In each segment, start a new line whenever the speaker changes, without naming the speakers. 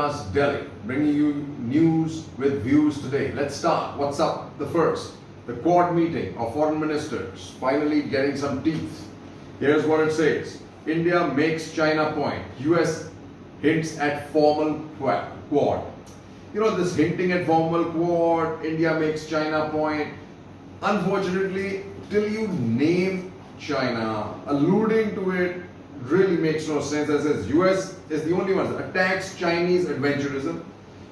Unbiased Delhi, bringing you news with views today. Let's start. What's up? The first, the Quad meeting of foreign ministers finally getting some teeth. Here's what it says. India makes China point. US hints at formal Quad. You know, this hinting at formal Quad, India makes China point. Unfortunately, till you name China, alluding to it really makes no sense. As says, US is the only one that attacks Chinese adventurism.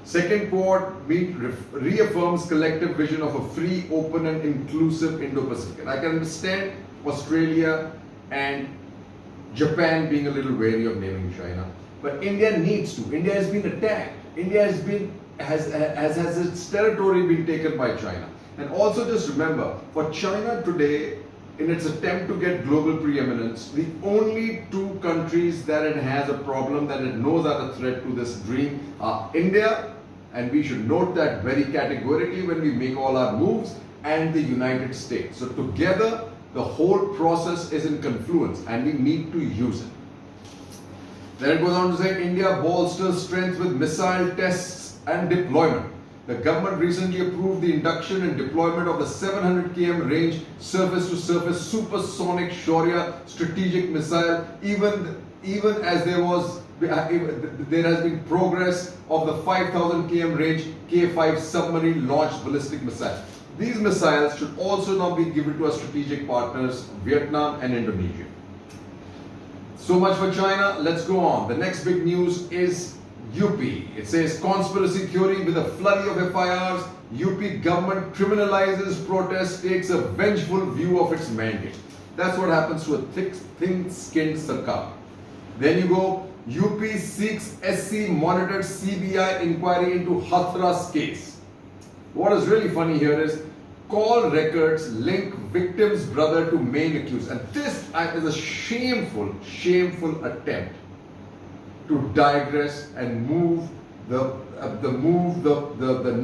Second Quad meet reaffirms collective vision of a free, open and inclusive Indo-Pacific. And I can understand Australia and Japan being a little wary of naming China. But India needs to. India has been attacked. India has its territory been taken by China. And also just remember, for China today, in its attempt to get global preeminence, the only two countries that it has a problem, that it knows are a threat to this dream, are India, and we should note that very categorically when we make all our moves, and the United States. So together, the whole process is in confluence, and we need to use it. Then it goes on to say, India bolsters strength with missile tests and deployment. The government recently approved the induction and deployment of the 700 km range surface-to-surface supersonic Shaurya strategic missile, even as there has been progress of the 5,000 km range K5 submarine launched ballistic missile. These missiles should also now be given to our strategic partners, Vietnam and Indonesia. So much for China. Let's go on. The next big news is UP. It says conspiracy theory with a flurry of FIRs. UP government criminalizes protest, takes a vengeful view of its mandate. That's what happens to a thin-skinned sarkar. Then you go, UP seeks SC monitored CBI inquiry into Hathras case. What is really funny here is call records link victim's brother to main accused. And this is a shameful attempt to digress and move the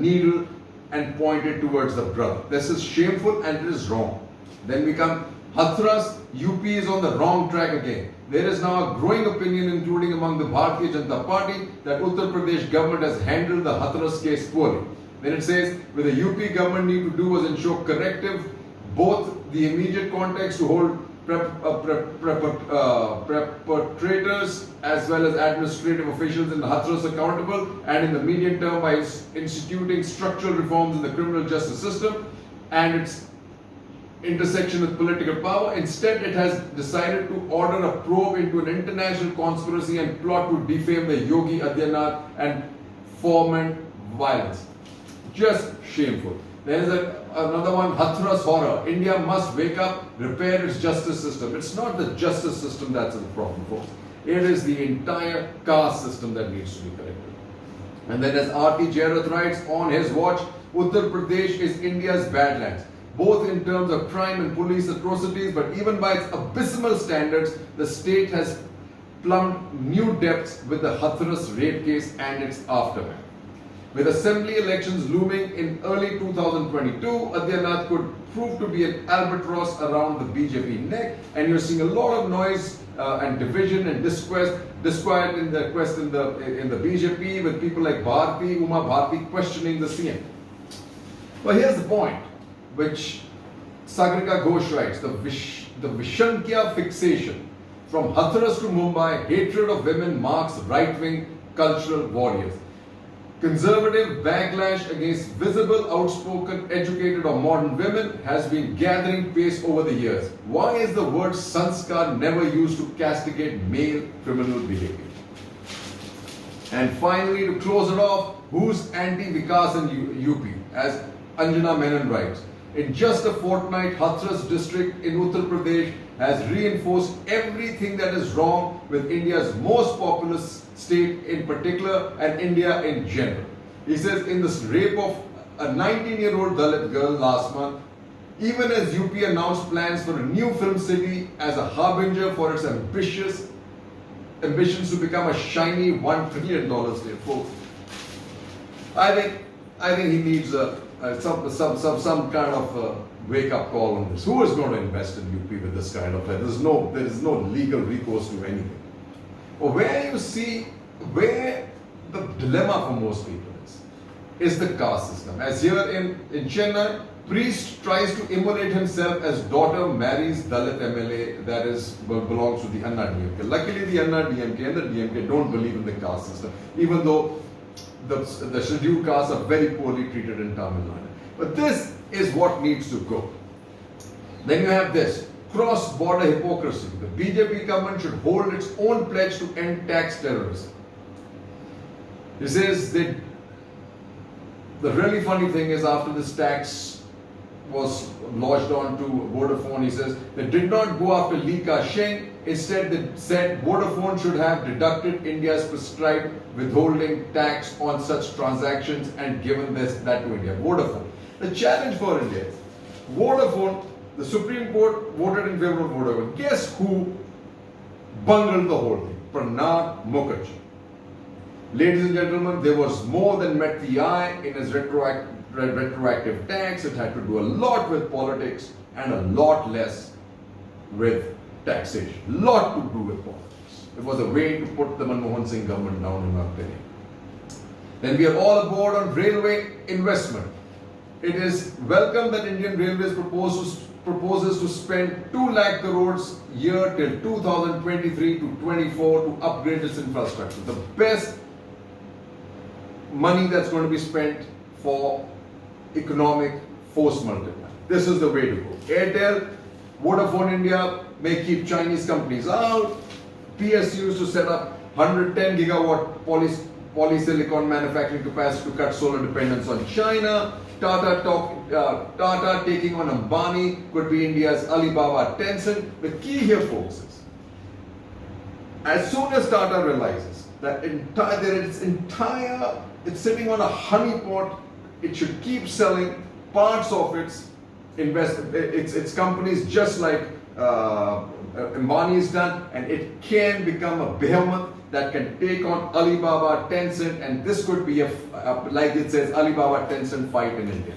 needle and point it towards the brother. This is shameful and it is wrong. Then we come Hathras, UP is on the wrong track again. There is now a growing opinion, including among the Bharatiya Janata Party, that Uttar Pradesh government has handled the Hathras case poorly. Then it says, what the UP government need to do was ensure corrective, both the immediate context to hold perpetrators as well as administrative officials in the Hathras accountable, and in the medium term by instituting structural reforms in the criminal justice system and its intersection with political power. Instead, it has decided to order a probe into an international conspiracy and plot to defame the Yogi Adityanath and foment violence. Just shameful. There is another one, Hathras horror. India must wake up, repair its justice system. It's not the justice system that's the problem, folks. It is the entire caste system that needs to be corrected. And then as R.T. Jairath writes, on his watch, Uttar Pradesh is India's badlands, both in terms of crime and police atrocities, but even by its abysmal standards, the state has plumbed new depths with the Hathras rape case and its aftermath. With assembly elections looming in early 2022, Adityanath could prove to be an albatross around the BJP neck, and you're seeing a lot of noise and division and disquiet in the BJP, with people like Uma Bharti questioning the CM. But here's the point, which Sagarika Ghosh writes, the Vishankya fixation from Hathras to Mumbai, hatred of women marks right-wing cultural warriors. Conservative backlash against visible, outspoken, educated or modern women has been gathering pace over the years. Why is the word sanskar never used to castigate male criminal behavior? And finally, to close it off, who's anti-Vikas in UP? As Anjana Menon writes, in just a fortnight, Hathras district in Uttar Pradesh has reinforced everything that is wrong with India's most populous state in particular and India in general. He says, in this rape of a 19-year-old Dalit girl last month, even as UP announced plans for a new film city as a harbinger for its ambitions to become a shiny $1 trillion state. Folks, I think he needs some kind of wake-up call on this. Who is going to invest in UP with this kind of thing? There is no legal recourse to anything. Or where you see where the dilemma for most people is the caste system. As here in Chennai, priest tries to immolate himself as daughter marries Dalit MLA that belongs to the Anna DMK. Luckily, the Anna DMK and the DMK don't believe in the caste system, even though the scheduled castes are very poorly treated in Tamil Nadu. But this is what needs to go. Then you have this cross-border hypocrisy. The BJP government should hold its own pledge to end tax terrorism. He says that the really funny thing is, after this tax was lodged onto Vodafone, he says they did not go after Lee Ka-shing. Instead, they said Vodafone should have deducted India's prescribed withholding tax on such transactions and given that to India. Vodafone. The challenge for India is Vodafone. The Supreme Court voted in favor of Vodafone. Guess who bungled the whole thing? Pranab Mukherjee. Ladies and gentlemen, there was more than met the eye in his retroactive tax. It had to do a lot with politics and a lot less with taxation. Lot to do with politics. It was a way to put the Manmohan Singh government down, in my opinion. Then we are all aboard on railway investment. It is welcome that Indian Railways proposes to spend 2 lakh crores year till 2023 to 24 to upgrade its infrastructure. The best money that's going to be spent for economic force multiplier. This is the way to go. Airtel, Vodafone India may keep Chinese companies out. PSUs to set up 110 gigawatt polysilicon manufacturing capacity to cut solar dependence on China. Tata taking on Ambani could be India's Alibaba Tencent. The key here, folks, is as soon as Tata realizes that it's sitting on a honeypot, it should keep selling parts of its companies just like Ambani is done, and it can become a behemoth that can take on Alibaba, Tencent, and this could be like it says, Alibaba Tencent fight in India.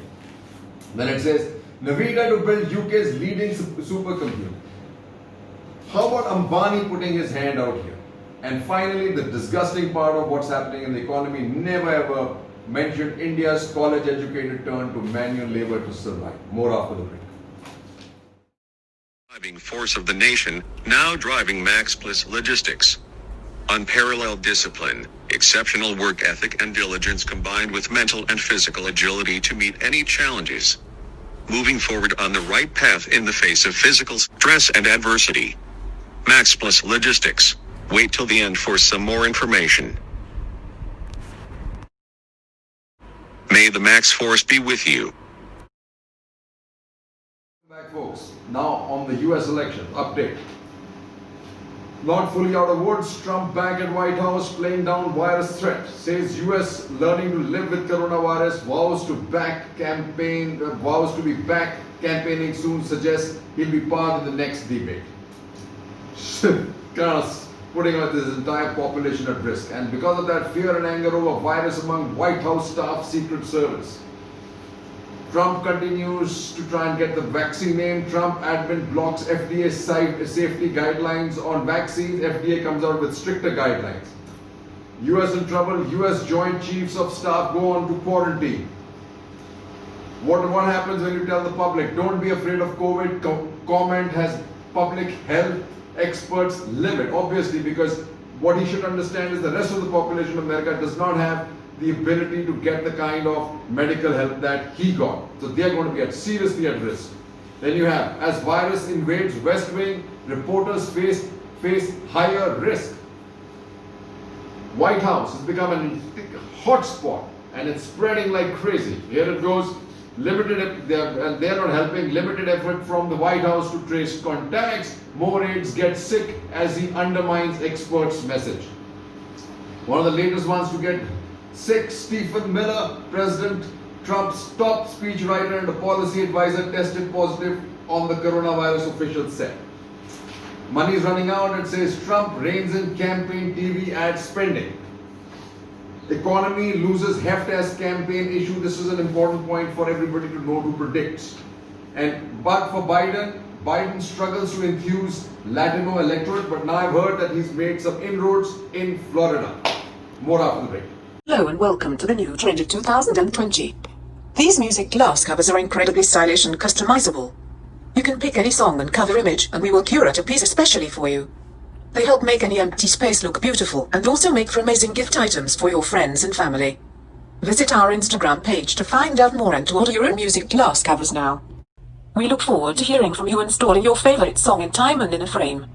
Then it says Nvidia to build UK's leading supercomputer. How about Ambani putting his hand out here? And finally, the disgusting part of what's happening in the economy, never ever mentioned India's college-educated turn to manual labor to survive. More after the break.
Driving force of the nation, now driving Max Plus Logistics. Unparalleled discipline, exceptional work ethic and diligence combined with mental and physical agility to meet any challenges. Moving forward on the right path in the face of physical stress and adversity. Max Plus Logistics. Wait till the end for some more information. May the Max Force be with you.
Back, folks. Now on the US election update. Not fully out of woods, Trump back at White House playing down virus threat. Says US learning to live with coronavirus, vows to be back campaigning soon, suggests he'll be part of the next debate. Kind of putting this entire population at risk. And because of that fear and anger over virus among White House staff, Secret Service, Trump continues to try and get the vaccine name. Trump admin blocks FDA safety guidelines on vaccines. FDA comes out with stricter guidelines. US in trouble. US Joint Chiefs of Staff go on to quarantine. What happens when you tell the public, don't be afraid of COVID? Comment has public health experts livid. Obviously, because what he should understand is the rest of the population of America does not have the ability to get the kind of medical help that he got. So they are going to be seriously at risk. Then you have, as virus invades West Wing, reporters face higher risk. White House has become a hot spot and it's spreading like crazy. Here it goes. They're not helping. Limited effort from the White House to trace contacts. More aides get sick as he undermines experts' message. One of the latest ones to get sick, Stephen Miller, President Trump's top speechwriter and a policy advisor, tested positive on the coronavirus, officials said. Money is running out. It says Trump reins in campaign TV ad spending. Economy loses heft as campaign issue. This is an important point for everybody to know, to predict. But for Biden struggles to enthuse Latino electorate, but now I've heard that he's made some inroads in Florida. More after the break.
Hello and welcome to the new trend of 2020. These music glass covers are incredibly stylish and customizable. You can pick any song and cover image and we will curate a piece especially for you. They help make any empty space look beautiful and also make for amazing gift items for your friends and family. Visit our Instagram page to find out more and to order your own music glass covers now. We look forward to hearing from you and storing your favorite song in time and in a frame.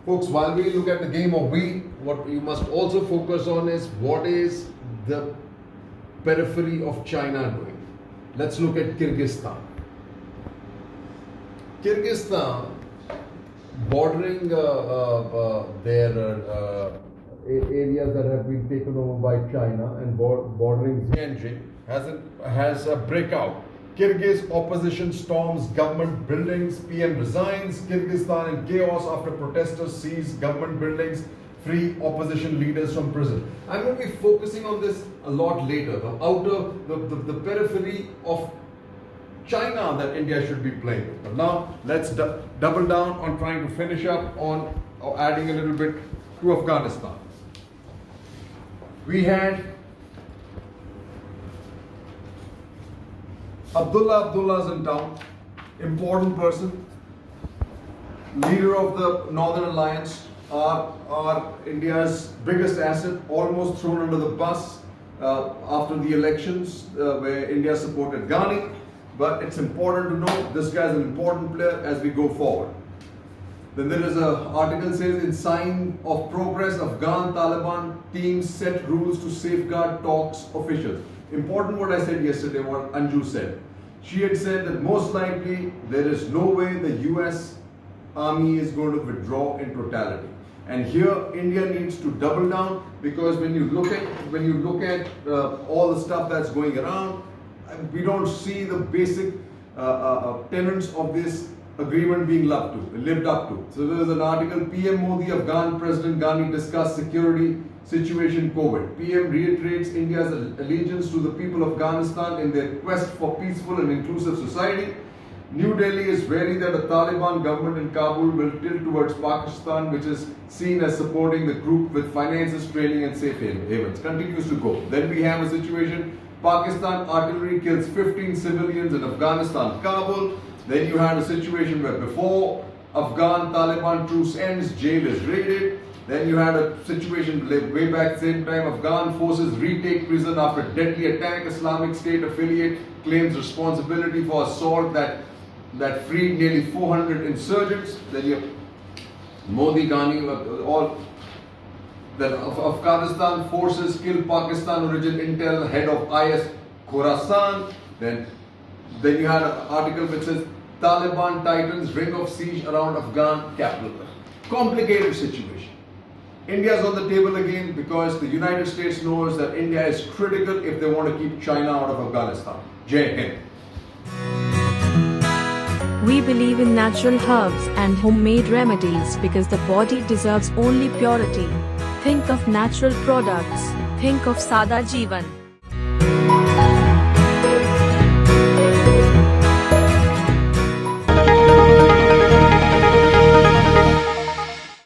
Folks, while we look at the game of wheat, what you must also focus on is what is the periphery of China doing. Let's look at Kyrgyzstan. Kyrgyzstan, bordering their areas that have been taken over by China and bordering Xinjiang, has a breakout. Kyrgyz opposition storms government buildings, PM resigns, Kyrgyzstan in chaos after protesters seize government buildings, free opposition leaders from prison. I'm going to be focusing on this a lot later, the periphery of China that India should be playing with. But now let's double down on trying to finish up on adding a little bit to Afghanistan. We had Abdullah's in town, important person, leader of the Northern Alliance, are India's biggest asset, almost thrown under the bus after the elections where India supported Ghani. But it's important to know this guy is an important player as we go forward. Then there is an article says in sign of progress, Afghan Taliban teams set rules to safeguard talks officials. Important what I said yesterday, what Anju said. She had said that most likely there is no way the US army is going to withdraw in totality. And here India needs to double down, because when you look at all the stuff that's going around, we don't see the basic tenets of this agreement being lived up to. So there is an article, PM Modi, Afghan President Ghani discuss security situation COVID. PM reiterates India's allegiance to the people of Afghanistan in their quest for peaceful and inclusive society. New Delhi is wary that a Taliban government in Kabul will tilt towards Pakistan, which is seen as supporting the group with finances, training and safe havens. Continues to go. Then we have a situation, Pakistan artillery kills 15 civilians in Afghanistan, Kabul. Then you had a situation where before Afghan Taliban truce ends, jail is raided. Then you had a situation way back same time, Afghan forces retake prison after deadly attack. Islamic State affiliate claims responsibility for assault that freed nearly 400 insurgents. Then you have Modi, Ghani, all that Afghanistan forces kill Pakistan origin intel head of IS Khorasan. Then you had an article which says Taliban tightens ring of siege around Afghan capital. Complicated situation. India is on the table again because the United States knows that India is critical if they want to keep China out of Afghanistan. Jai Hind.
We believe in natural herbs and homemade remedies because the body deserves only purity. Think of natural products. Think of Sada Jeevan.